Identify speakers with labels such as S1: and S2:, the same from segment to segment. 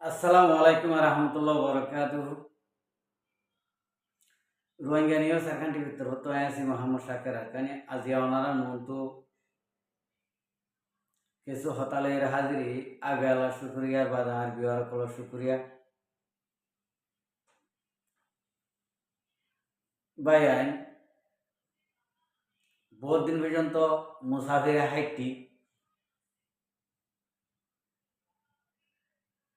S1: আসসালামু আলাইকুম রহমতুল্লাহ বরকাত রোহিঙ্গা নিউজ এখন টিভিতে হতো আছি মোহাম্মদ শাকের হাক্কানি আজি ওনারা মতো কিছু হতালের হাজিরি আগে আল্লাহ শুক্রিয়ার বাদ আর বিহার কল শুক্রিয়া বাই আইন বহুত দিন পর্যন্ত মুসাফির হাইটি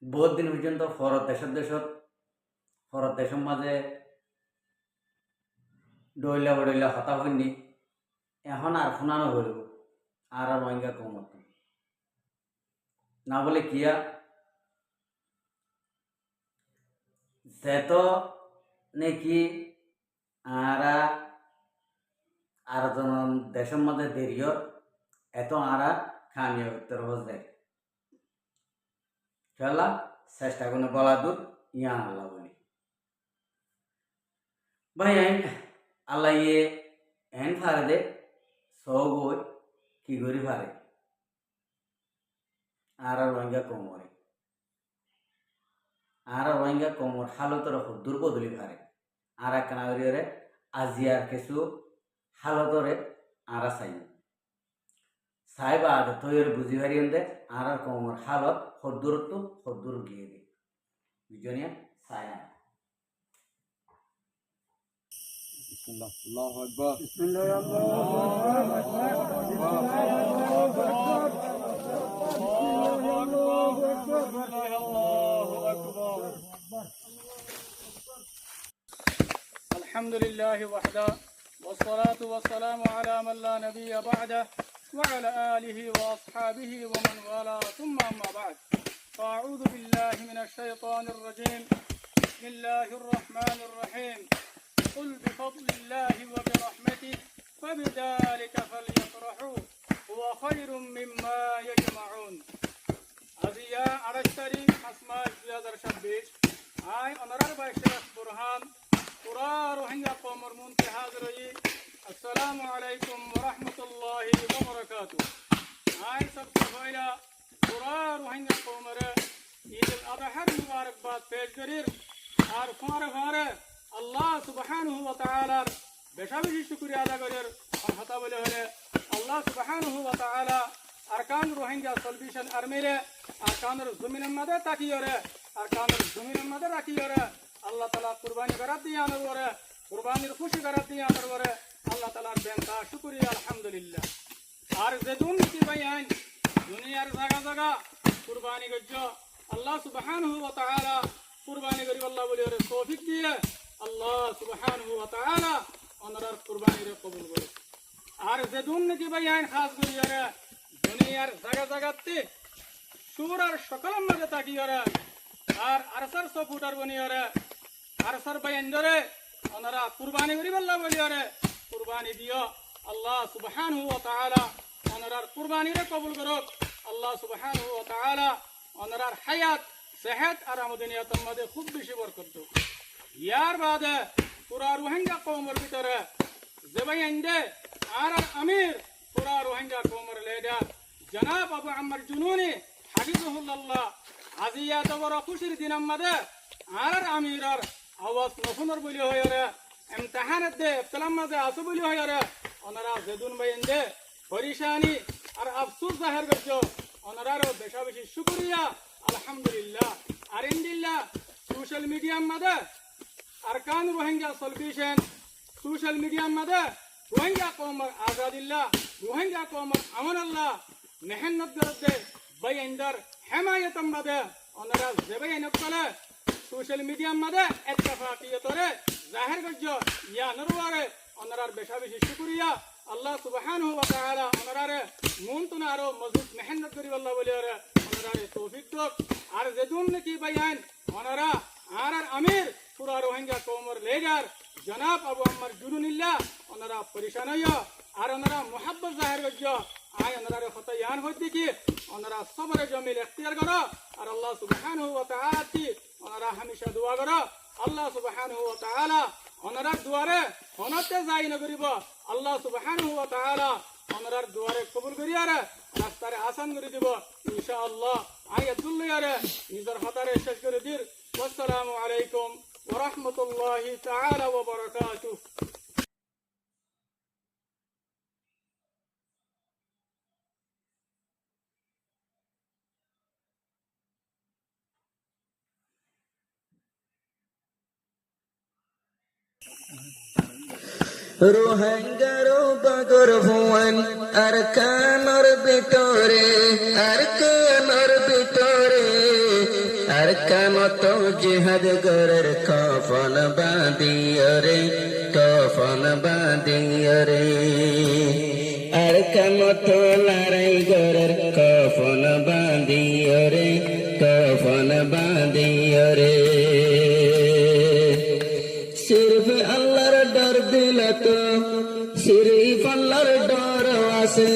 S1: বহুত দিন পর্যন্ত ফরত দেশের মাঝে ডইলা হতা হইনি এখন আর শুনানো হইব আর রোহিঙ্গা কমত না বলে কিয়া সেত নাকি আর দেশের মধ্যে দেরিও এত আরা খানিও উত্তর হচ্ছে খেলা চেষ্টা করে বলা দূর ইয়া আল্লাহ বলি ভাই আল্লাহ ইয়ে এন ফারে দে সব কি করি ফারে আর রোহিঙ্গা কমর হালতর হুদ্দুর বদলি ফারে আর কানাগরিয়রে আজিয়ার কিছু হালতরে আর সাইবা আগে তৈর বুঝি হারিয়ে দে আর কমর হালত হদ্দুর গিয়ে দে বুঝনিয়া সায়া
S2: আল্লাহু আকবার
S3: الحمد لله وحده والصلاة والسلام على من لا نبي بعده وعلى آله وأصحابه ومن والاه ثم أما بعد فأعوذ بالله من الشيطان الرجيم بسم الله الرحمن الرحيم قل بفضل الله وبرحمته فبذلك فليفرحوا هو خير مما يجمعون أزياء عرشتري حسماء جيادر شبيش آي أنرار باشرف برهان قرى روحيا قومر منتحاضري السلام عليكم ورحمة الله وبركاته آي سب سفايلا قرى روحيا قومر عيد الأضحى المبارك باد پیش گریر আর ফারে আল্লাহ সুবহানাহু ওয়া তাআলা বেশি শুকরিয়া আদা করার কথা বলে হলে আল্লাহ সুবহানাহু ওয়া তাআলা আরকান রোহিঙ্গা সলভেশন আর্মিরে আরকানের জমিনের মধ্যে তাকিয়রে আরকানের জমিনের মধ্যে রাখিয়রে আল্লাহ তাআলা কুরবানি করাত দিয়ে আনরে কুরবানির খুশি করাত দিয়ে আনরে আল্লাহ তাআলার বেনতা শুকরিয়া আলহামদুলিল্লাহ আর যেদুন কি বাইন দুনিয়ার জায়গা জায়গা কুরবানি গজ্জ আল্লাহ সুবহানাহু ওয়া তাআলা কুরবানি করি আল্লাহ বলে ওরে তৌফিক দিয়ে আল্লাহ সুবহানাহু ওয়া তাআলা ওনার কুরবানি রে কবুল করে আর যেদুন নাকি বাইন খাস করি ওরে দুনিয়ার জায়গা জায়গাতে সুরার সকল মাঝে তাকি ওরে আর আরসার সফুটার বনি ওরে আরসার বাইন ধরে ওনারা কুরবানি করি আল্লাহ বলে ওরে কুরবানি দিও আল্লাহ সুবহানাহু ওয়া তাআলা ওনার কুরবানি রে কবুল করুক আল্লাহ সুবহানাহু ওয়া তাআলা ওনার হায়াত সেহত আর আমদনিয়াতের মধ্যে খুব বেশি বরকত দাও ইয়ার বাদে পুরা রোহিঙ্গা কওমের ভিতরে জবাইন্দে আর আমির পুরা রোহিঙ্গা কওমের লিডার জনাব আবু আম্মার জুনুনি হাফিজাহুল্লাহ আজিয়া তবর খুশির দিনের মধ্যে আর আমিরর আওয়াজ নফুনর বলি হয়রে ইমতিহানত দে ইফতলাম মধ্যে আসু বলি হয়রে ওনারা জেদুন বাইন্দে পরিশানি আর আফসোস জাহির করছো ওনারারও বেশি শুকরিয়া আলহামদুলিল্লাহ আর ইনদিল্লাহ সোশ্যাল মিডিয়ার মধ্যে আরকান রোহিঙ্গা সলভেশন সোশ্যাল মিডিয়ার মধ্যে রোহিঙ্গা কওমের আজাদিল্লাহ রোহিঙ্গা কওমের আমানাল্লাহ মেহনত করতে বাইন্দর হেমায়তম মধ্যে ওনারা জবাইন কলে সোশ্যাল মিডিয়ার মধ্যে ইত্তেফাকিয়তরে জাহির করছো ইয়া নরওয়ারে ওনারার বেশি শুকরিয়া আল্লাহ সুবহানাহু ওয়া তাআলা ওনারে মুনতুনা আরো মজবুত মেহনত করি আল্লাহ বলে ওনারে তৌফিক দাও আর যেদুন নাকি বাইন ওনারা আর আমির পুরা রোহিঙ্গা কওমের লিডার জনাব আবু আম্মার জুনুনিল্লাহ ওনারা পরিশান হইয়া আর ওনারা মুহাব্বত জাহির করছো আয় ওনারে খতায়ান হইতে কি ওনারা সবরে জমিল ইখতিয়ার করো আর আল্লাহ সুবহানাহু ওয়া তাআলা কি ওনারা হামেশা দোয়া করো আল্লাহ সুবহানাহু ওয়া তাআলা ওনারা দুয়ারে হনতে যাই না করিব আল্লাহ সুবহানাহু ওয়া তাআলা ওনার দুয়ারে কবুল করিয়ারে রাস্তারে আসান করে দিব ইনশাআল্লাহ আয়াত দুল্লিয়ারে নিজের হাতারে শেষ করে দির। আসসালামু আলাইকুম ওয়া রাহমাতুল্লাহি তাআলা ওয়া বারাকাতুহু।
S2: রোহাঙ্গারো বাগর ভুয়ান আর কানর ভিতরে আর কানর ভিতরে আর কানত জিহাদ গরের কফন বাঁধিয়রে কফন বাঁধিয়রে আর কানত লড়াই গরের কফন বাঁধিয়রে কফন বাঁধিয়রে सिर्फ अल्लाहर डर दिल तो सिर्फ अल्लाहर डर आसे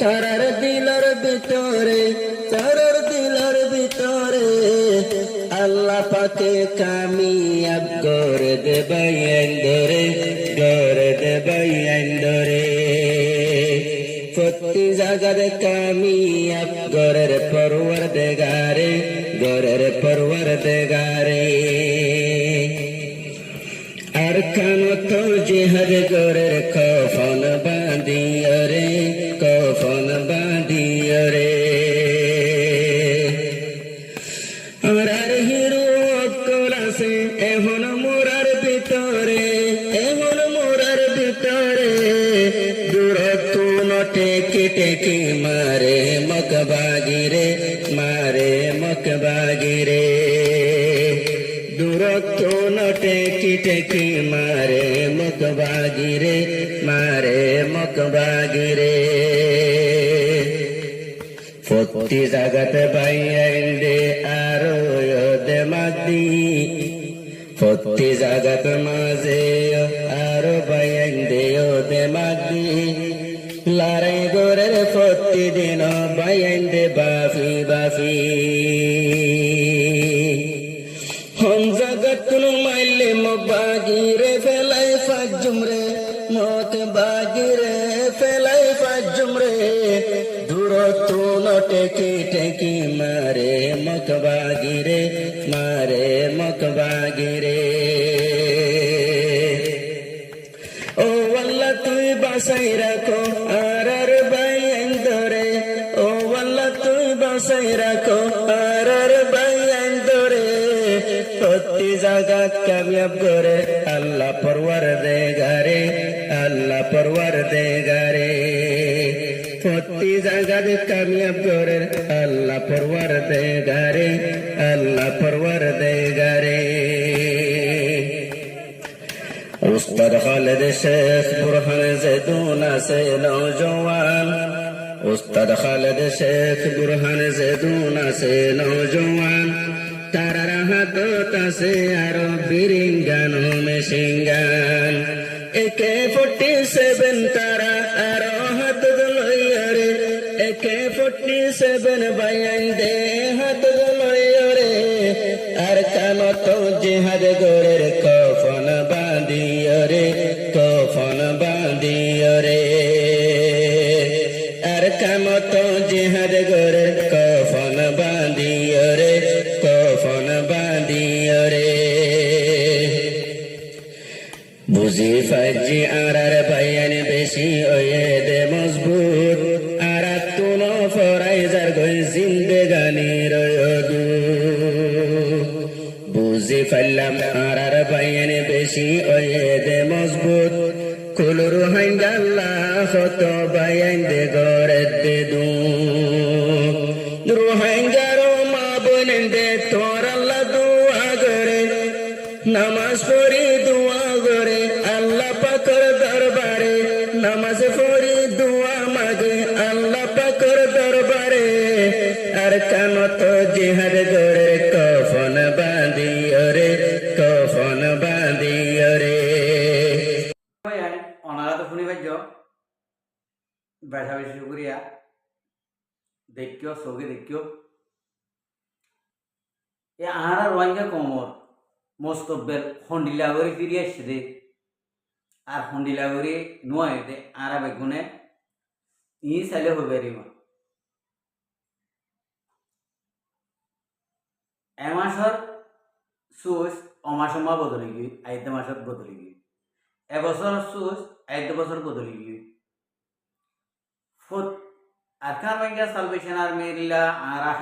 S2: तारर दिलर भितरे तारर दिलर भितरे अल्लाह पाके कामयाब कर दे बयंदरे प्रति जगत कामयाब गरर परवरदिगारे আর কানত জিহাদ গরের কফন বাঁধিয়রে কফন বাঁধিয়রে আর হিরো অকল আছে এখন মোরার ভিতরে দূরত্ব নটে কেটে মারে মকবাগিরে দূরত্ব নটে কিটেকি মারে মকবাগিরে প্রতি জাগাতে বাইয়াইন্দে আরো দে মাগদি প্রতি জাগাত মাঝে আরো বাইয়াইন্দে দে মাগদি লড়াই গোরের প্রতিদিন বাইয়াইন্দে বাফি हम जगत माइले मकबागिरे फेलाई फाजुमरे मत बागिरे फेलाई फाजुमरे दूरत्व नटे की मारे मकबागिरे ओ वल्ला तुई बासाई रखो आरार बायंदरे ओ वल्ला तुई बासाई रखो आरार बायंदरे প্রতি জাগাত কামিয়াব করে আল্লাহ পরওয়ারদিগারে প্রতি জাগাত কামিয়াব করে আল্লাহ পরওয়ারদিগারে উস্তাদ খালেদ শেখ বুরহান জেদুনা সে নওজওয়ান উস্তাদ খালেদ শেখ বুরহান জেদুনা সে নওজওয়ান তারার হাতত আছে আরো বিরিঙ্গান মেশিঙ্গান AK-47 তারা আরো হাতত লইয়রে AK-47 বাইয়াইন্দে হাতত লইয়রে আর কানত জিহাদ গরের কফন বাঁধিয়রে আর কানত জিহাদ গরের কফন বাঁধিয়রে বুঝি ফাজি আরার বায়ান বেশি ওয়ে দে মজবুত আর তুন ফরাইজার গই জিন্দেগানি রয়দু বুঝি ফাইলাম আরার বায়ান বেশি ওয়ে দে মজবুত কুলুর হাইঙ্গাল্লাহ হত বায়ান দে গরে দে দু রোহাঙ্গারো মা বনেন্দে তোর আল্লাহ দুয়া করে নামাজ পড়ি দুয়া করে আল্লাহ পাকের দরবারে নামাজ পড়ি দুয়া মাগে আল্লাহ পাকের দরবারে আর কানত জিহাদ করে কফন বাঁধিয়রে
S1: অনারা তো শুনি পাইছ বেসা বেশি করিয়া দেখিও চোখে দেখিও এ আহারা রোহিঙ্গা কমর মোস্তব্বের হন্ডিলাগরি ফিরিয়ে আসছে আর হন্ডিলাগরি নয় দে আরা বেগুনে ই সালে হবে রিমা এমাসর সুচ অমাসমা বদলি গই আইতে মাসত বদলি গই এবছর সুচ আইতে বছর বদলি গই ফুট আরকান বাঙ্গা সালভেশন আর্মিলা আরা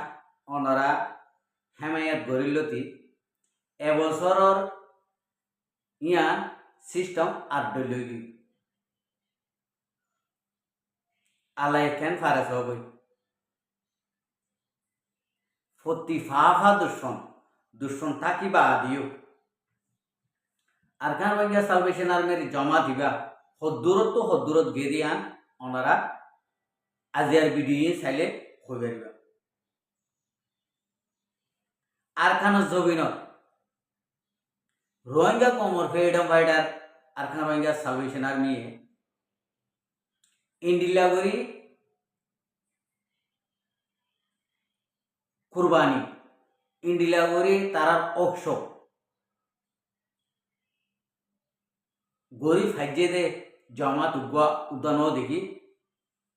S1: অনরা হেমায়াত গরিল্লতি এবছরর ইয়ান সিস্টেম আড্ডলই গই আলাই কেন ফারাস হবই ফতি ফাফা দুশ্মন থাকিবা আদিও আরকান বাঙ্গা সালভেশন আর্মির জমা দিবা হদ্দুরত গেরিয়ান ওনারা আজিয়ার ভিডিও চাইলে হয়ে পারিবা আরকান জবিনত রোহিঙ্গা কমর ফ্রিডম ফাইটার আরকান বাঙ্গা সালভেশন আর্মি ইন্ডিলাগরি কুরবানি ইন্ডিলাগরি তারার অক্ষ গরিব হাজ্যে দে জমাত উদ্যানও দেখি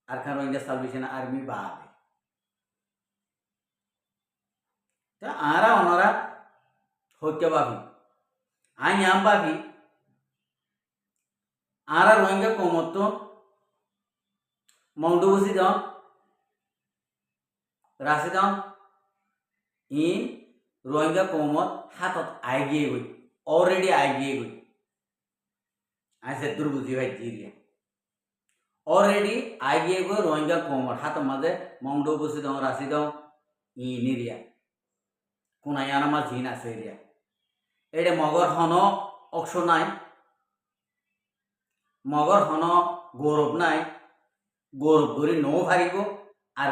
S1: আরকান বাঙ্গা সালভেশন আর্মি বাদে তা আরা ওনারা হইতে পাবি আই আম পাবি আরা রোহিঙ্গা কমত মংডুবসি দাও রাশি দাও ইন রোহিঙ্গা কমত হাতত আইগিয়ে গই অলরেডি আইগিয়ে গই আইসে দুর্বুঝি ভাই জিরিয়া অলরেডি আইগিয়ে গই রোহিঙ্গা কমত হাত মাঝে মংডুবসি দাও রাশি দাও ইন এরিয়া কোন আয়ানামা জিন আছে এরিয়া এটা মগর হন অক্ষ নাই মগর হন গৌরব নাই গৌরব ধরে নৌ হারিব আর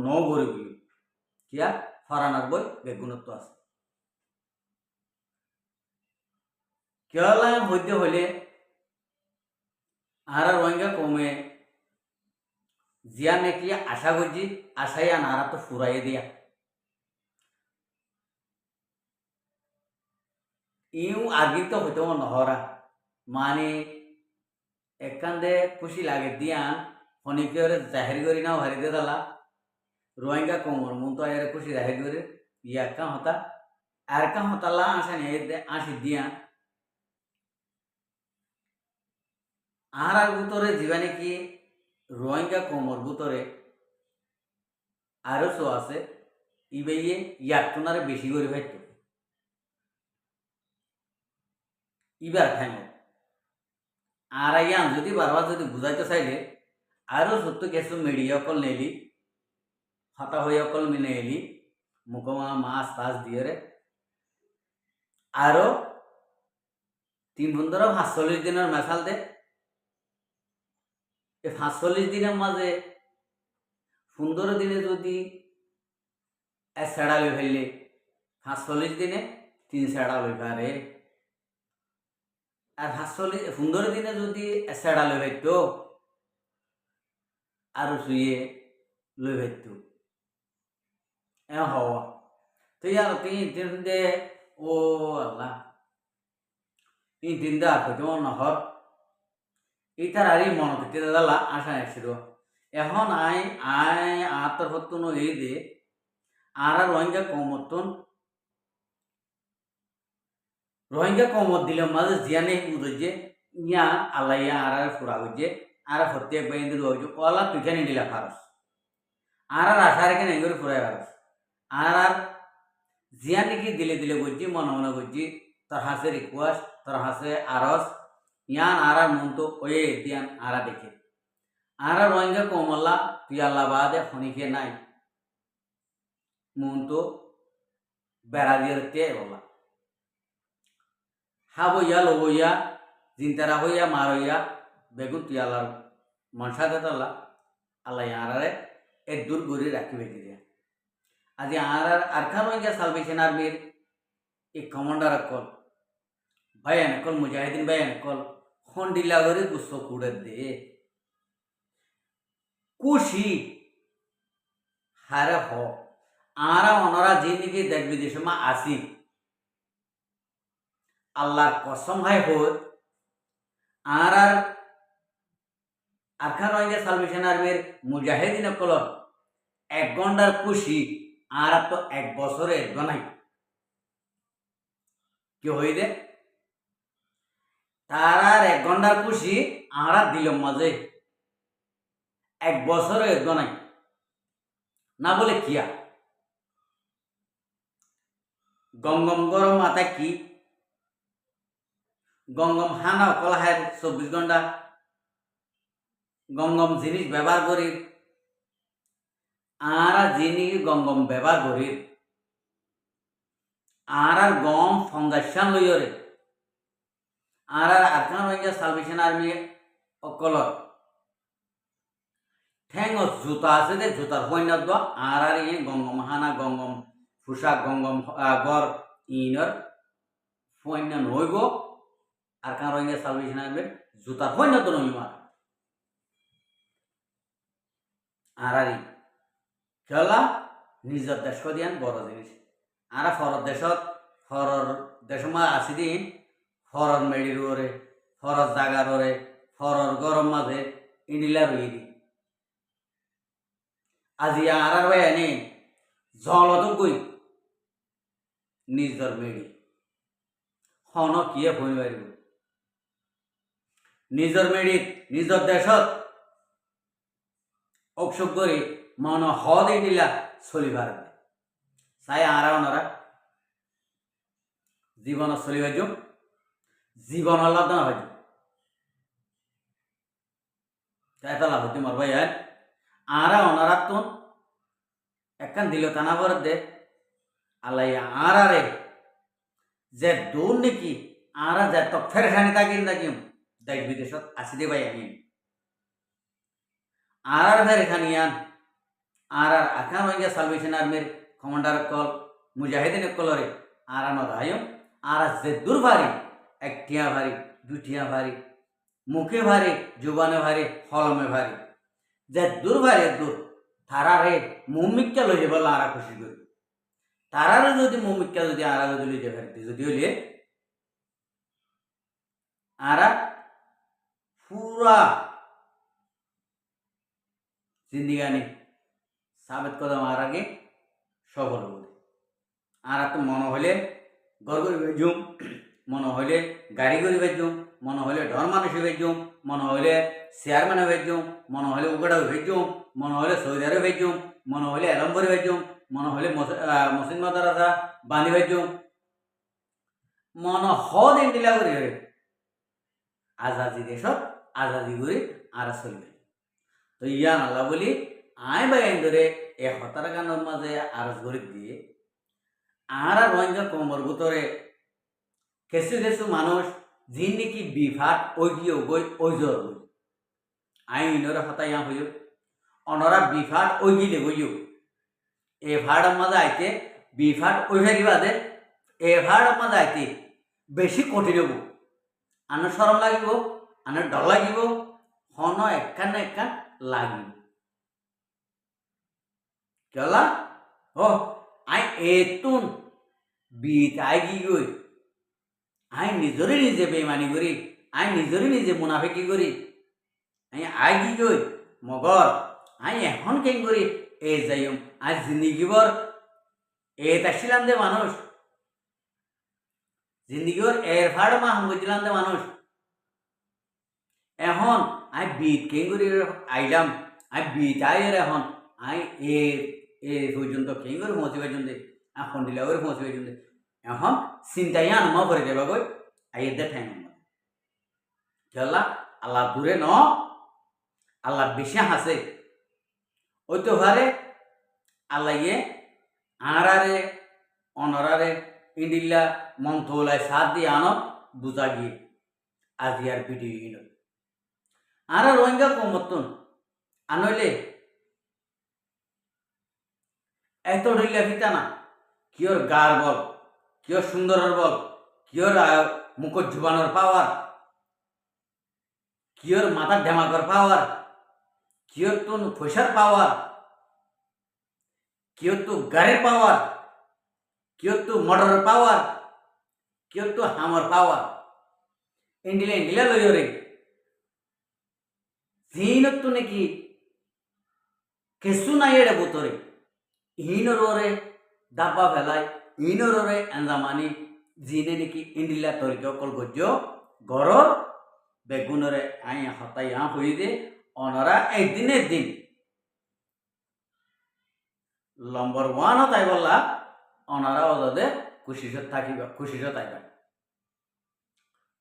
S1: নৌ গরিব কিয়া ফরানার বই বেগুণত্ব আছে কেরালা হইতে হইলে আর রোহিঙ্গা কমে জিয়া নাকি আশা করছি আশাই আনারা তো ফুরাইয়ে দিয়া ইউ আগে তো হইতে নহরা মানে একান্দে খুশি লাগে দিয়া অনেকে জাহির করি নাও হারিতে দালা রোহিঙ্গা কমর মন তো এর খুশি জাহির করে ইয়াকা হতা আর কা হতালা আসেন আসি দিয়া আর ভিতরে জীবানে কি রোহিঙ্গা কমর ভিতরে আরো শো আছে ইবেয়ে ইয়াকটনারে বেশি করে ভাইতো ইবার ঠ্যাঙ্গ আর ইয়ান যদি বারবার যদি বুঝাইতে চাইলে আরো সত্য কিছু মিডিয়া অকল নেলি হতা হয়ে অকল মিনে এলি মুখমা মাছ টাছ দিয়ে রে আরো 3-45 দিনের মেশাল দে এই 45 দিনের মাঝে 15 দিনে যদি এক সেড়া লই ফেললে 45 দিনে 3 সেড়া লই পারে আর 15 দিনে যদি এক সেড়া লই পাইতো আরো শুয়ে লই পাইতো হওয়া তো ইয়ার 3 দে ও আল্লাহ 3 দে আর হইতে নহর এইটার আরই মনে হতে দাদা আশা আসছিল এখন আই আত্মর হত্তন এই দে আর রোহিঙ্গা কমত দিলে মাঝে জিয়ানে উদে ইয়া আল্লাহ ইয়া আর ফুরা হইছে আর হত্যা বাইন্দি রয়েছে ওলা তুইখানে দিলা ফারস আর আশা রেখে নাই করে ফুরাই ফারস আর জিয়ানে কি দিলে করছি মনে করছি তোর হাসে রিকোয়েস্ট তোর হাসে আরস ইয়ান আর মন তো ওয়ে দিয়ান আর দেখে আর রোহিঙ্গা কমল্লা তুই আল্লাহ বাদে ফনিকে নাই মন তো বেড়া দিয়ে বললা হাবইয়া লবইয়া জিনতারা হইয়া মারইয়া বেগুন তুই আল্লাহর মনসা দেতাল্লা আল্লাহ আরারে এক দূর গড়ি রাখিবে দিয়া আজি আরখান রোহিঙ্গা সালভেশন আর্মির এই কমান্ডার অকল ভাইয়ান অকল মুজাহিদিন ভাইয়ান অকল হন্ডিলা করে গুস্সো কুড়ে দে খুশি হারে হ আরা ওনারা জিনিকে দেশ বিদেশে মা আসি আল্লাহর কসম হাই হোক আর আরখান রোহিঙ্গা সালভেশন আর্মির মুজাহিদিন অকল 1 ঘন্টার খুশি আর তো 1 বছরে নাই কি হই দে তার আর 1 ঘন্টার খুশি আর দিল মাঝে 1 বছরে নাই না বলে কিয়া গঙ্গম গরম মাথা কি গঙ্গম হানা কলাহের 24 ঘন্টা গঙ্গম জিনিস ব্যবহার করি আর জিনিস গঙ্গম ব্যবহার করি আর গম ফাউন্ডেশন লইরে আর আরকান রোহিঙ্গা সালভেশন আর্মি অকল ঠেং জুতা আছে দে জুতার হইনা দ আর ইয়ে গঙ্গম হানা গঙ্গম পোশাক গঙ্গম গর ইনর ফইনা নইব আরকান রোহিঙ্গা সালভেশন আর্মি জুতার হইনা দ নইমার আর খেলা নিজের দেশ দিয়ান বড় জিনিস আর ফরর দেশ আসি দিন ফরর মেডির ওরে ফরর জাগার ওরে ফরর গরম মাঝে ইন্ডিলা রই দি আজি আর ভাই আনি জলত গই নিজর মেডি হন কিয়ে ভই পারিব নিজর মেডিত নিজর দেশত অকশোক করে মন হদ ইন্ডিলা চলিবার চাই আর ওনারা জীবন চলিবার যোগ জীবন লাভ না হয় এটা লাভ হতে মার ভাই আর ওনারা তো একখান দিল টানা বর দে আলাই আর আরে যে দৌড় নাকি আর যে তো ফেরখানি থাকিম থাকিম দেশ বিদেশত আসি দে ভাই আমি আর ফেরখানি আন আর আখান হয়ে গিয়ে সালভেশন আর্মির কমান্ডার কল মুজাহিদিন কলরে আর নদায় আর যে দূর ভারী 1টিয়া ভারী 2টিয়া ভারী মুখে ভারী জুবানে ভারী হলমে ভারী যে দূর ভারী দূর তারারে মুমিককে লই যাব আর খুশি করি তারারে যদি মুমিককে যদি আর যদি লই যাবে যদি হইলে আর পুরা জিন্দিগানি সাবেত কদম আর আগে সফল হবে আর তো মনে হলে ঘর করি বেজুম মনে হলে গাড়ি করি বেজুম মনে হলে ডর মানুষ বেজুম মনে হলে চেয়ারম্যানে বেজুম মনে হলে উগড়াও বেজুম মনে হলে সৌদিয়ারে বেজুম মনে হলে এলম্বরি বেজুম মনে হলে মসিন মাদারাসা বান্ধি বেজুম মন হদ ইন্ডিলা করি আজাদি দেশত আজাদি করে আর চলবে তো ইয়া নালা বলি আই বাই ধরে এ হতার গানের মাঝে আরজ গরিব দিয়ে আর রোহিঙ্গা কোমর ভিতরে কিছু কিছু মানুষ যিনি নাকি বিভাগ ওইগিয়ে গই ওইজর গই আই ইনরে হতাইয়া হইও অনরা বিভাগ ওইগিলে গইও এ ভাড়ার মাঝে আইতে বিভাগ ওই ফেরি বাদে এ ভাড়ার মাঝে আইতে বেশি কঠিন হব আনার সরম লাগিব আনার ডর লাগিব হন একখান না একখান লাগিব কেলা ও আই এতুন বিত আই কি গই আই নিজরে নিজে বেমানি করি আই নিজরে নিজে মুনাফিকি করি আই কি গই মগর আই এখন কেন করি এ যাইম আজ জিন্দিগিবর এটা ছিলাম দে মানুষ জিন্দিগিবর এর ফাড় মা হাম গেছিলাম দে মানুষ এখন আই বিত কেন করি আইলাম আই বিত আইয়ের এখন আই এ পর্যন্ত কেন করে পৌঁছে পর্যন্ত এখন দিলে ওর পৌঁছে পর্যন্ত এখন চিন্তাই আনমা করে দেবা গই আইয়ের দে ঠাই খেলা আল্লাহ দূরে ন আল্লাহ বেশি হাসে ওই তো ভারে আল্লাহ ইয়ে আঁড়ারে অনরারে ইন্ডিল্লা মন্থলায় সাত দিয়ে আনো বুঝা গিয়ে আজি আর ভিডিও গিল আর রোহিঙ্গা কমতন আনইলে এত ঢইলা ফিতা না কিয়র গার বল কিয়র সুন্দরের বল কিয়র মুখর জুবানোর পাওয়ার কিয়র মাথার ঢেমাকর পাওয়ার কিয়র তো পয়সার পাওয়ার কিয়র তো গাড়ির পাওয়ার কিয়র তো মোটরের পাওয়ার কিয়র তো হামর পাওয়ার ইন্ডিলা ইন্ডিলা লইরে জিনত তো নাকি কেসু নাই এড়ে বোতরে হিনরে দাব্বা ফেলাই হিনরে আঞ্জামানি জিনে নাকি ইন্ডিলা তরিকে অকল গজ্য গরর বেগুনরে আই হতাই হই দে অনরা একদিনের দিন নম্বর 1 তাই বললা অনারা ওদে খুশিত থাকিবা খুশিত তাইবা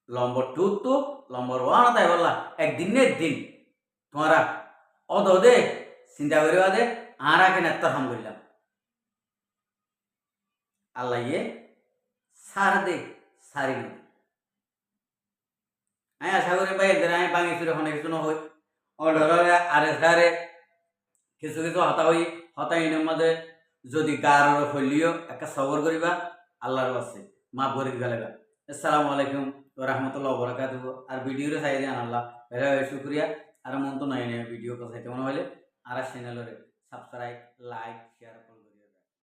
S1: নম্বর 2 তো নম্বর 1 তাই বললা একদিনের দিন তোমরা ওদে চিন্তা করিবা দে আরা কেন এত হাম করলাম আল্লাহ ইয়ে সার দে সারি না আমি আশা করি ভাই এদের আমি বাঙি চুরে অনেক কিছু নহই অর্ডারে আরে সারে কিছু কিছু হতা হই হতাইনের মধ্যে যদি গার ফলিও একটা সবর করিবা আল্লাহর কাছে মাফ করে দিবা লাগা আসসালামু আলাইকুম ওয়া রাহমাতুল্লাহি ওয়া বারাকাতুহু আর ভিডিওরে চাই দিয়ান আল্লাহ ভেরি শুকরিয়া আর মন তো নাই ভিডিও কথা মনে হইলে আর চ্যানেলরে সাবস্ক্রাইব লাইক শেয়ার